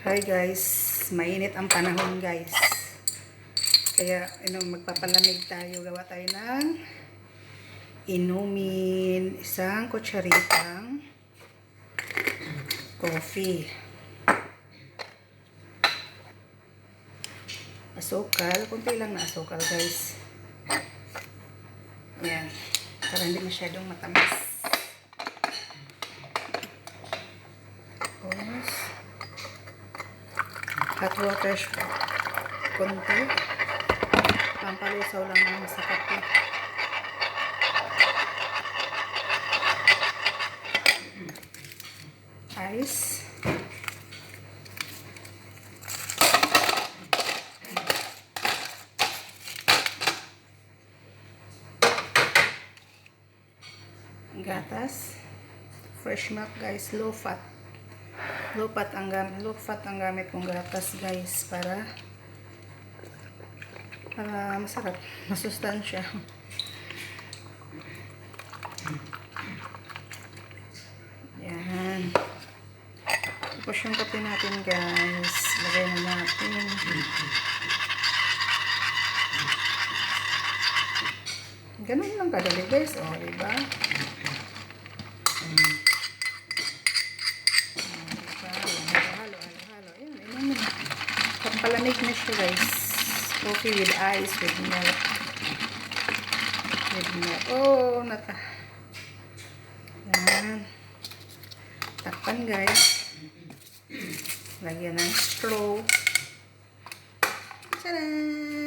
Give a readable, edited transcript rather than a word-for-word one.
Hi guys, mainit ang panahon guys. Kaya magpapalamig tayo. Gawa tayo ng inumin. Isang kutsaritang coffee. Asukal. Kunti lang na asukal guys. Ayan. Para hindi masyadong matamis. Tapos, hot water konti. Pampalusaw lang naman sa kape. Ice. Gatas. Fresh milk guys, low fat. Low fat ang gamit kong gatas guys para masarap, masustansya. Yan. Tapos yung kape natin guys, lagay na natin. Ganun lang kadali guys, o diba? Pampalamig na siya guys. Coffee with ice, with milk. With milk. Oh, yan. Takpan guys. Lagyan ng straw. Tadaan!